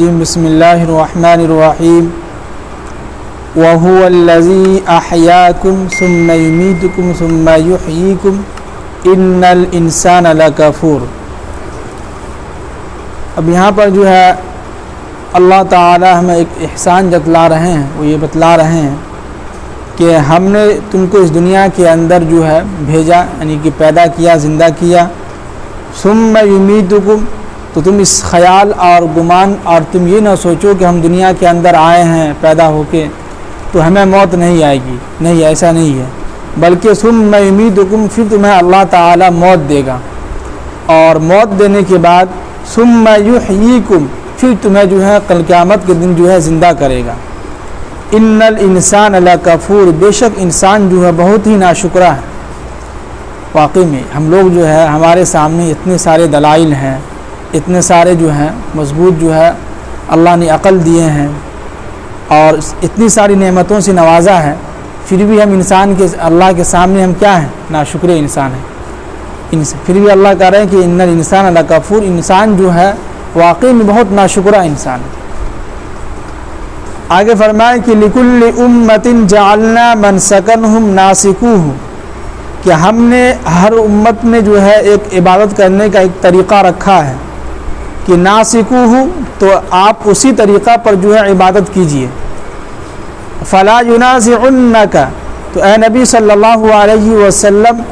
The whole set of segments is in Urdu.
الرجیم بسم اللہ الرحمن الرحیم وَهُوَ الَّذِي أَحْيَاكُمْ ثُمَّ يُمِيتُكُمْ ثُمَّ يُحْيِيكُمْ إِنَّ الْإِنسَانَ لَكَفُورٌ۔ اب یہاں پر جو ہے اللہ تعالی ہمیں ایک احسان جتلا رہے ہیں، وہ یہ بتلا رہے ہیں کہ ہم نے تم کو اس دنیا کے اندر جو ہے بھیجا، یعنی کہ پیدا کیا، زندہ کیا، ثم یمیتکم، تو تم اس خیال اور گمان اور تم یہ نہ سوچو کہ ہم دنیا کے اندر آئے ہیں پیدا ہو کے تو ہمیں موت نہیں آئے گی، نہیں، ایسا نہیں ہے، بلکہ ثم یمیتکم، پھر تمہیں اللہ تعالی موت دے گا، اور موت دینے کے بعد ثم یحییکم، پھر تمہیں جو ہے کل قیامت کے دن جو ہے زندہ کرے گا۔ ان الانسان لکفور، بے شک انسان جو ہے بہت ہی ناشکرا ہے۔ واقعی میں ہم لوگ جو ہے ہمارے سامنے اتنے سارے دلائل ہیں، اتنے سارے جو ہیں مضبوط جو ہے اللہ نے عقل دیے ہیں اور اتنی ساری نعمتوں سے نوازا ہے، پھر بھی ہم انسان کے اللہ کے سامنے ہم کیا ہیں؟ ناشکر انسان ہیں۔ پھر بھی اللہ کہہ رہے ہیں کہ ان الانسان لکفور، انسان جو ہے واقعی میں بہت ناشکرا انسان ہے۔ آگے فرمائے کہ لِكُلِّ أُمَّةٍ جَعَلْنَا مَنْسَكَنْهُمْ نَاسِكُوهُ، کہ ہم نے ہر امت میں جو ہے ایک عبادت کرنے کا ایک طریقہ رکھا ہے کہ ناسکوہ، تو آپ اسی طریقہ پر جو ہے عبادت کیجئے۔ فَلَا يُنَازِعُنَّكَ، تو اے نبی صلی اللہ علیہ وسلم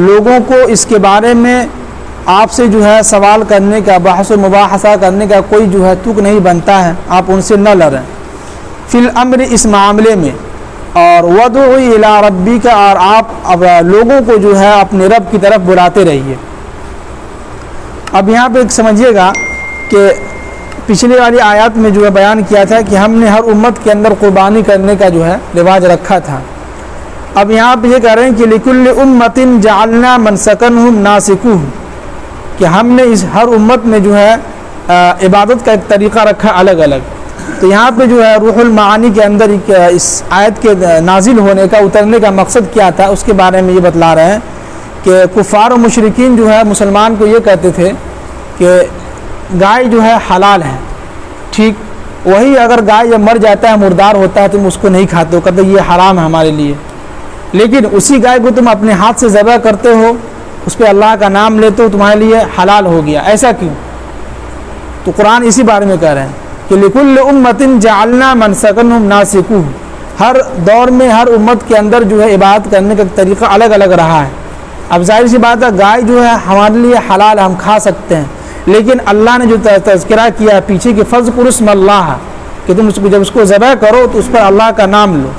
لوگوں کو اس کے بارے میں آپ سے جو ہے سوال کرنے کا، بحث و مباحثہ کرنے کا کوئی جو ہے تک نہیں بنتا ہے، آپ ان سے نہ لڑیں فی الامر، اس معاملے میں، اور وَدْعُ إِلَىٰ رَبِّكَ، اور آپ لوگوں کو جو ہے اپنے رب کی طرف بلاتے رہیے۔ اب یہاں پہ ایک سمجھیے گا کہ پچھلی والی آیات میں جو ہے بیان کیا تھا کہ ہم نے ہر امت کے اندر قربانی کرنے کا جو ہے رواج رکھا تھا۔ اب یہاں پہ یہ کہہ رہے ہیں کہ لِكُلِّ أُمَّةٍ جَعَلْنَا مَنْسَكَنْهُمْ نَاسِكُوهُ، کہ ہم نے اس ہر امت میں جو ہے عبادت کا ایک طریقہ رکھا الگ الگ۔ تو یہاں پہ جو ہے روح المعانی کے اندر اس آیت کے نازل ہونے کا، اترنے کا مقصد کیا تھا، اس کے بارے میں یہ بتلا رہے ہیں کہ کفار و مشرکین جو ہے مسلمان کو یہ کہتے تھے کہ گائے جو ہے حلال ہے، ٹھیک، وہی اگر گائے جب مر جاتا ہے، مردار ہوتا ہے، تم اس کو نہیں کھاتے ہو، کہتے یہ حرام ہے ہمارے لیے، لیکن اسی گائے کو تم اپنے ہاتھ سے ذبح کرتے ہو، اس پہ اللہ کا نام لیتے ہو، تمہارے لیے حلال ہو گیا، ایسا کیوں؟ تو قرآن اسی بارے میں کہہ رہے ہیں کہ لِكُلِّ أُمَّةٍ جَعَلْنَا مَنْسَكَنْهُمْ نَاسِكُوهُ، ہر دور میں ہر امت کے اندر جو ہے عبادت کرنے کا طریقہ الگ الگ رہا ہے۔ اب ظاہر سی بات ہے گائے جو ہے ہمارے لیے حلال، ہم کھا سکتے ہیں، لیکن اللہ نے جو تذکرہ کیا پیچھے کہ فَاذْكُرُوا اسْمَ اللَّهِ، کہ تم جب اس کو ذبح کرو تو اس پر اللہ کا نام لو،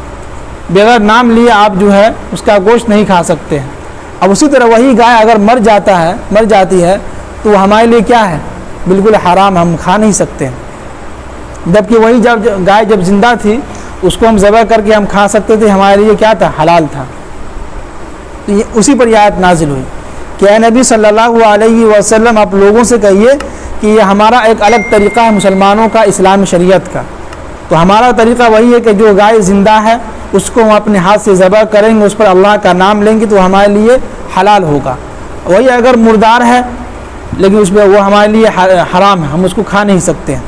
بغیر نام لیے آپ جو ہے اس کا گوشت نہیں کھا سکتے ہیں۔ اب اسی طرح وہی گائے اگر مر جاتی ہے تو وہ ہمارے لیے کیا ہے؟ بالکل حرام، ہم کھا نہیں سکتے ہیں، جبکہ وہی گائے جب زندہ تھی اس کو ہم ذبح کر کے ہم کھا سکتے تھے، ہمارے لیے کیا تھا؟ حلال تھا۔ تو اسی پر یہ آیت نازل ہوئی کہ اے نبی صلی اللہ علیہ وسلم آپ لوگوں سے کہیے کہ یہ ہمارا ایک الگ طریقہ ہے مسلمانوں کا، اسلام شریعت کا۔ تو ہمارا طریقہ وہی ہے کہ جو گائے زندہ ہے اس کو ہم اپنے ہاتھ سے ذبح کریں گے، اس پر اللہ کا نام لیں گے تو ہمارے لیے حلال ہوگا۔ وہی اگر مردار ہے لیکن اس میں وہ ہمارے لیے حرام ہے، ہم اس کو کھا نہیں سکتے ہیں۔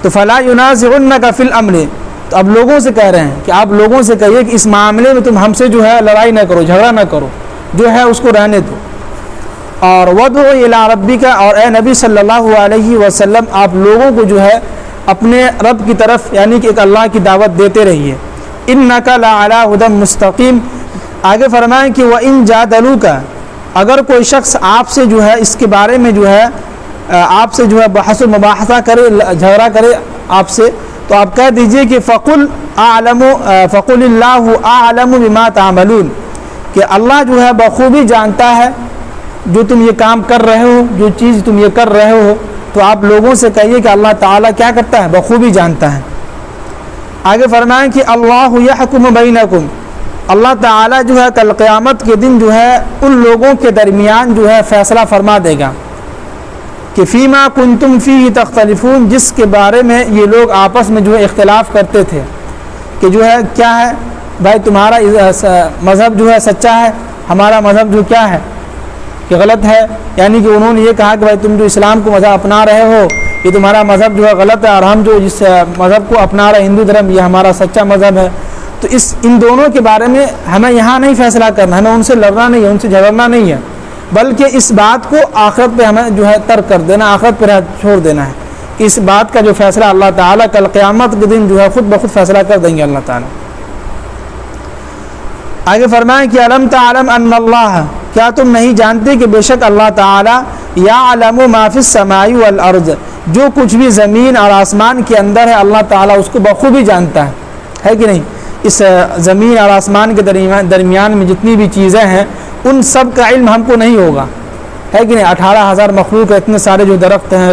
تو فَلَا يُنَازِعُنَّكَ فِي الْأَمْرِ، تو اب لوگوں سے کہہ رہے ہیں کہ آپ لوگوں سے کہیے کہ اس معاملے میں تم ہم سے جو ہے لڑائی نہ کرو، جھگڑا نہ کرو، جو ہے اس کو رہنے دو۔ اور وَادْعُ إِلَىٰ رَبِّكَ، اور اے نبی صلی اللہ علیہ وسلم آپ لوگوں کو جو ہے اپنے رب کی طرف، یعنی کہ ایک اللہ کی دعوت دیتے رہیے۔ إِنَّكَ لَعَلَىٰ هُدًى مُسْتَقِيمٍ، آگے فرمائیں کہ وَإِن جَادَلُوكَ، اگر کوئی شخص آپ سے جو ہے اس کے بارے میں جو ہے آپ سے جو ہے بحث و مباحثہ کرے، جھگڑا کرے آپ سے، تو آپ کہہ دیجئے کہ فَقُلْ اللَّهُ أَعْلَمُ بِمَا تَعْمَلُونَ، کہ اللہ جو ہے بخوبی جانتا ہے جو تم یہ کام کر رہے ہو، جو چیز تم یہ کر رہے ہو، تو آپ لوگوں سے کہیے کہ اللہ تعالیٰ کیا کرتا ہے؟ بخوبی جانتا ہے۔ آگے فرمائیں کہ اللہ یحکم بینکم، اللہ تعالیٰ جو ہے کل قیامت کے دن جو ہے ان لوگوں کے درمیان جو ہے فیصلہ فرما دے گا کہ فیما کنتم فیہ تختلفون، جس کے بارے میں یہ لوگ آپس میں جو ہے اختلاف کرتے تھے کہ جو ہے کیا ہے بھائی تمہارا مذہب جو ہے سچا ہے، ہمارا مذہب جو کیا ہے کہ غلط ہے، یعنی کہ انہوں نے یہ کہا کہ بھائی تم جو اسلام کو مذہب اپنا رہے ہو یہ تمہارا مذہب جو ہے غلط ہے اور ہم جو جس مذہب کو اپنا رہے ہندو دھرم یہ ہمارا سچا مذہب ہے. تو ان دونوں کے بارے میں ہمیں یہاں نہیں فیصلہ کرنا، ہمیں ان سے لڑنا نہیں ہے، ان سے جھگڑنا نہیں ہے، بلکہ اس بات کو آخرت پہ ہمیں جو ہے ترک کر دینا، آخرت پہ چھوڑ دینا ہے کہ اس بات کا جو فیصلہ اللہ تعالیٰ کل قیامت کے دن جو ہے خود بخود فیصلہ کر دیں گے اللہ تعالیٰ. آگے فرمائیں کہ الم تعلم ان اللہ، کیا تم نہیں جانتے کہ بے شک اللہ تعالیٰ یعلم ما فی السماء والارض، جو کچھ بھی زمین اور آسمان کے اندر ہے اللہ تعالیٰ اس کو بخوبی جانتا ہے کہ نہیں. اس زمین اور آسمان کے درمیان میں جتنی بھی چیزیں ہیں ان سب کا علم ہم کو نہیں ہوگا، ہے کہ نہیں. 18,000 مخلوق، اتنے سارے جو درخت ہیں،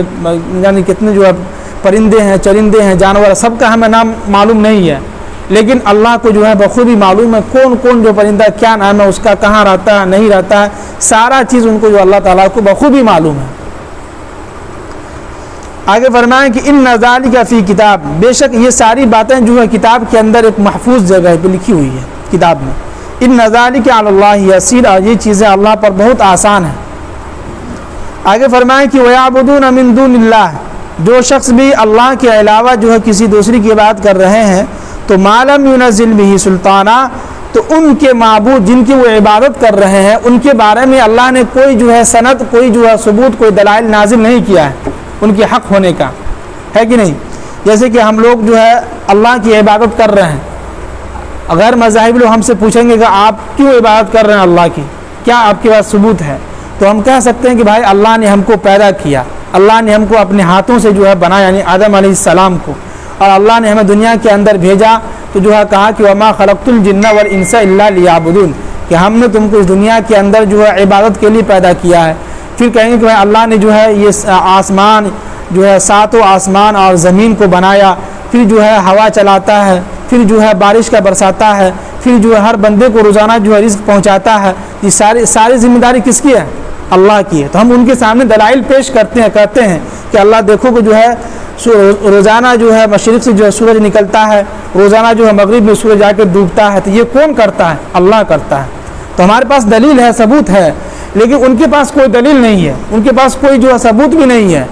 یعنی کتنے جو پرندے ہیں، چرندے ہیں، جانور، سب کا ہمیں نام معلوم نہیں ہے، لیکن اللہ کو جو ہے بخوبی معلوم ہے کون کون جو پرندہ کیا نام ہے اس کا، کہاں رہتا ہے نہیں رہتا ہے، سارا چیز ان کو جو اللہ تعالیٰ کو بخوبی معلوم ہے. آگے فرمائیں کہ ان ذالک فی کتاب، بے شک یہ ساری باتیں جو ہے کتاب کے اندر ایک محفوظ جگہ پہ لکھی ہوئی ہے کتاب میں. ان ذالک علی اللہ یسیر، اور یہ چیزیں اللہ پر بہت آسان ہیں. آگے فرمائیں کہ وَيَعْبُدُونَ مِن دُونِ اللَّهِ، جو شخص بھی اللہ کے علاوہ جو ہے کسی دوسری کی عبادت کر رہے ہیں تو مَا لَمْ يُنَزِّلْ بِهِ سُلْطَانًا، تو ان کے معبود جن کی وہ عبادت کر رہے ہیں ان کے بارے میں اللہ نے کوئی جو ہے سند، کوئی جو ہے ثبوت، کوئی دلائل نازل نہیں کیا ہے ان کے حق ہونے کا، ہے کہ نہیں. جیسے کہ ہم لوگ جو ہے اللہ کی عبادت کر رہے ہیں، غیر مذاہب لوگ ہم سے پوچھیں گے کہ آپ کیوں عبادت کر رہے ہیں اللہ کی، کیا آپ کے پاس ثبوت ہے، تو ہم کہہ سکتے ہیں کہ بھائی اللہ نے ہم کو پیدا کیا، اللہ نے ہم کو اپنے ہاتھوں سے جو ہے بنایا، یعنی آدم علیہ السلام کو، اور اللہ نے ہمیں دنیا کے اندر بھیجا تو جو ہے کہا کہ وما خلقت الجن والانس الا لیعبدون، کہ ہم نے تم کو اس دنیا کے اندر جو ہے عبادت کے لیے پیدا کیا ہے. پھر کہیں گے کہ اللہ نے جو ہے یہ آسمان جو ہے ساتوں آسمان اور زمین کو بنایا، پھر جو ہے ہوا چلاتا ہے، پھر جو ہے بارش کا برساتا ہے، پھر جو ہے ہر بندے کو روزانہ جو ہے رزق پہنچاتا ہے. یہ ساری ذمہ داری کس کی ہے؟ اللہ کی ہے. تو ہم ان کے سامنے دلائل پیش کرتے ہیں، کہتے ہیں کہ اللہ دیکھو کہ جو ہے روزانہ جو ہے مشرق سے جو ہے سورج نکلتا ہے، روزانہ جو ہے مغرب میں سورج جا کے ڈوبتا ہے، تو یہ کون کرتا ہے؟ اللہ کرتا ہے. تو ہمارے پاس دلیل ہے، ثبوت ہے، لیکن ان کے پاس کوئی دلیل نہیں ہے، ان کے پاس کوئی جو ہے ثبوت بھی نہیں ہے.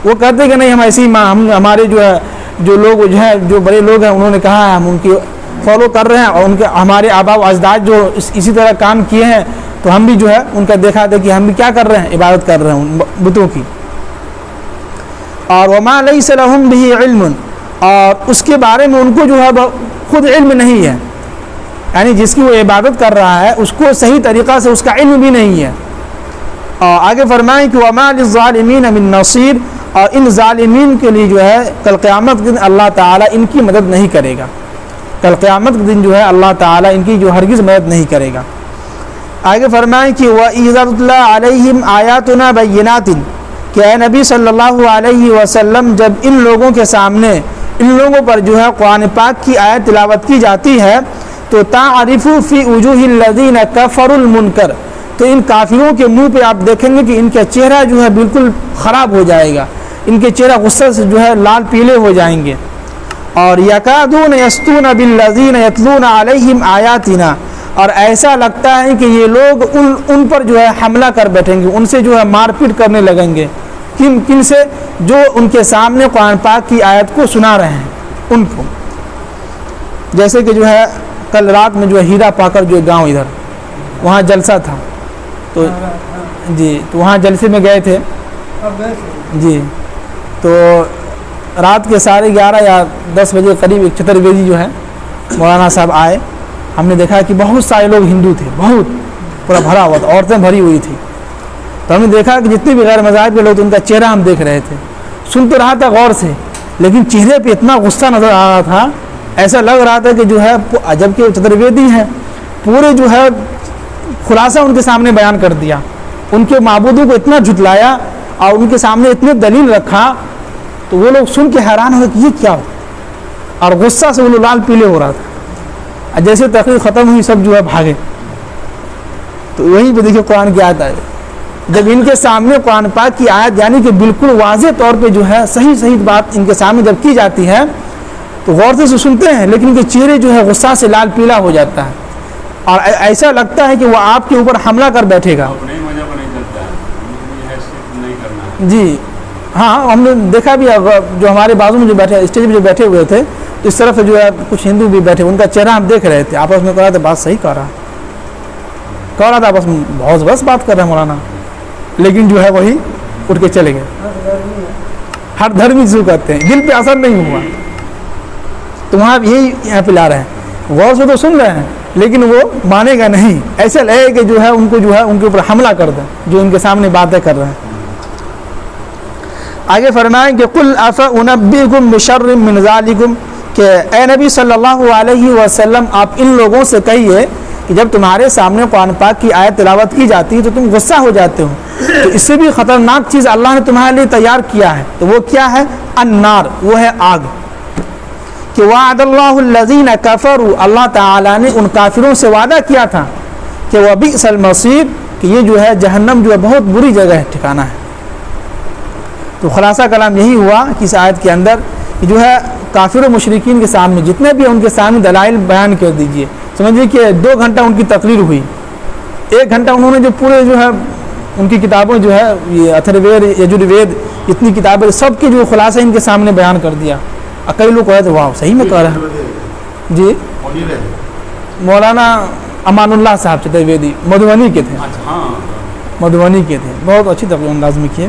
وہ کہتے کہ نہیں ہم ایسی ہمارے جو ہے جو لوگ جو ہے جو بڑے لوگ ہیں انہوں نے کہا ہے، ہم ان کی فالو کر رہے ہیں، اور ان کے ہمارے آباء و اجداد جو اسی طرح کام کیے ہیں تو ہم بھی جو ہے ان کا دیکھا تھا کہ ہم بھی کیا کر رہے ہیں، عبادت کر رہے ہیں بتوں کی. اور وما لیس لہم بہ علم، اور اس کے بارے میں ان کو جو ہے خود علم نہیں ہے، یعنی جس کی وہ عبادت کر رہا ہے اس کو صحیح طریقہ سے اس کا علم بھی نہیں ہے. اور آگے فرمائیں کہ وما للظالمین من نصیر، اور ان ظالمین کے لیے جو ہے کل قیامت کے دن اللہ تعالیٰ ان کی مدد نہیں کرے گا. کل قیامت کے دن جو ہے اللہ تعالیٰ ان کی جو ہرگز مدد نہیں کرے گا. آگے فرمائیں کہ وَإِذَا تُتْلَىٰ عَلَيْهِمْ آيَاتُنَا بَيِّنَاتٍ، کہ اے نبی صلی اللہ علیہ وسلم جب ان لوگوں کے سامنے، ان لوگوں پر جو ہے قرآن پاک کی آیت تلاوت کی جاتی ہے تو تعرف فی وجوہ الذین کفروا المنکر، تو ان کافروں کے منہ پہ آپ دیکھیں گے کہ ان کا چہرہ جو ہے بالکل خراب ہو جائے گا، ان کے چہرہ غصے سے جو ہے لال پیلے ہو جائیں گے. اور یکادون یسطون بالذین یتلون علیہم آیاتنا، اور ایسا لگتا ہے کہ یہ لوگ ان پر جو ہے حملہ کر بیٹھیں گے، ان سے جو ہے مار پیٹ کرنے لگیں گے. کن سے؟ جو ان کے سامنے قرآن پاک کی آیت کو سنا رہے ہیں ان کو. جیسے کہ جو ہے کل رات میں جو ہے ہیرا پاکر جو گاؤں ادھر وہاں جلسہ تھا، تو جی تو وہاں جلسے میں گئے تھے جی. تو رات کے 11:30 یا 10 بجے قریب ایک چترویدی جو ہے مولانا صاحب آئے. ہم نے دیکھا کہ بہت سارے لوگ ہندو تھے، بہت پورا بھرا ہوا تھا، عورتیں بھری ہوئی تھی. تو ہم نے دیکھا کہ جتنے بھی غیر مذاہب کے لوگ تھے ان کا چہرہ ہم دیکھ رہے تھے، سن تو رہا تھا غور سے، لیکن چہرے پہ اتنا غصہ نظر آ رہا تھا، ایسا لگ رہا تھا کہ جو ہے جب کہ چترویدی ہیں پورے جو ہے خلاصہ ان کے سامنے بیان کر دیا، ان کے معبودوں کو اتنا جھٹلایا اور ان کے سامنے اتنے دلیل رکھا، تو وہ لوگ سن کے حیران ہوئے کہ یہ کیا ہو، اور غصہ سے وہ لوگ لال پیلے ہو رہا تھا. جیسے تقریر ختم ہوئی سب جو ہے بھاگے. تو وہیں پہ دیکھیے قرآن کی آیت آئے، جب ان کے سامنے قرآن پاک کی آیت یعنی کہ بالکل واضح طور پہ جو ہے صحیح بات ان کے سامنے جب کی جاتی ہے تو غور سے سنتے ہیں، لیکن ان کے چہرے جو ہے غصہ سے لال پیلا ہو جاتا ہے، اور ایسا لگتا ہے کہ وہ آپ کے اوپر حملہ کر بیٹھے گا. جی ہاں ہم نے دیکھا بھی جو ہمارے بازو میں جو بیٹھے اسٹیج پہ جو بیٹھے ہوئے تھے اس طرف سے جو ہے کچھ ہندو بھی بیٹھے، ان کا چہرہ ہم دیکھ رہے تھے، آپس میں کہہ رہا تھا بات صحیح کہہ رہا تھا آپس میں، بہت زبردست بات کر رہے ہیں مولانا، لیکن جو ہے وہی اٹھ کے چلے گئے۔ ہر دھرمی جو کہتے ہیں دل پہ اثر نہیں ہوا، تو وہاں یہی یہاں پہ لا رہے ہیں، غور سے تو سن رہے ہیں لیکن وہ مانے گا نہیں، ایسا لگے کہ جو ہے ان کو جو ہے ان کے اوپر حملہ کر دیں جو ان کے سامنے باتیں کر رہے ہیں۔ آگے فرمائیں کہ قل افانبئکم بشر من ذالکم، کہ اے نبی صلی اللہ علیہ وسلم آپ ان لوگوں سے کہیے کہ جب تمہارے سامنے قرآن پاک کی آیت تلاوت کی جاتی ہے تو تم غصہ ہو جاتے ہو، تو اس سے بھی خطرناک چیز اللہ نے تمہارے لیے تیار کیا ہے، تو وہ کیا ہے؟ النار، وہ ہے آگ، کہ وعد اللہ الذین کفروا، اللہ تعالیٰ نے ان کافروں سے وعدہ کیا تھا کہ وبئس المصیر، کہ یہ جو ہے جہنم جو ہے بہت بری جگہ ہے، ٹھکانہ ہے۔ تو خلاصہ کلام یہی ہوا کہ اس آیت کے اندر کہ جو ہے کافر و مشرکین کے سامنے جتنے بھی ان کے سامنے دلائل بیان کر دیجئے، سمجھیے کہ 2 گھنٹہ ان کی تقریر ہوئی، 1 گھنٹہ انہوں نے جو پورے جو ہے ان کی کتابوں جو ہے یہ اتھروید یجروید اتنی کتابیں سب کے جو خلاصہ ان کے سامنے بیان کر دیا، اور کئی لوگ کہتے واہ صحیح میں کہہ رہا ہے جی۔ مولانا امان اللہ صاحب چترویدی مدھوبنی کے تھے، مدھوبنی کے تھے، بہت اچھی تقریر انداز میں کیے،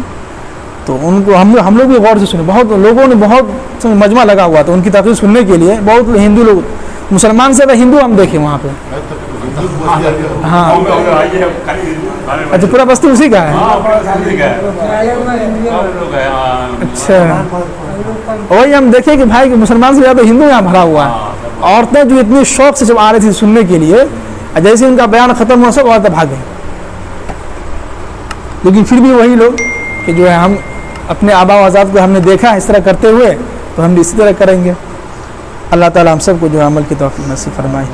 تو ان کو ہم لوگ بھی غور سے سنے، بہت لوگوں نے بہت مجمع لگا ہوا تھا ان کی تقریر سننے کے لیے، بہت ہندو لوگ، مسلمان سے ہندو ہم دیکھے وہاں پہ۔ ہاں اچھا پورا بستی اسی کا ہے؟ اچھا وہی ہم دیکھے کہ بھائی کہ مسلمان سے زیادہ ہندو یہاں بھرا ہوا ہے، عورتیں جو اتنی شوق سے جب آ رہی تھی سننے کے لیے، جیسے ان کا بیان ختم ہوا سب عورتیں بھاگیں، لیکن پھر بھی وہی لوگ کہ جو ہے ہم اپنے آبا و اجداد کو ہم نے دیکھا اس طرح کرتے ہوئے تو ہم بھی اسی طرح کریں گے۔ اللہ تعالیٰ ہم سب کو جو عمل کی توفیق نصیب فرمائے۔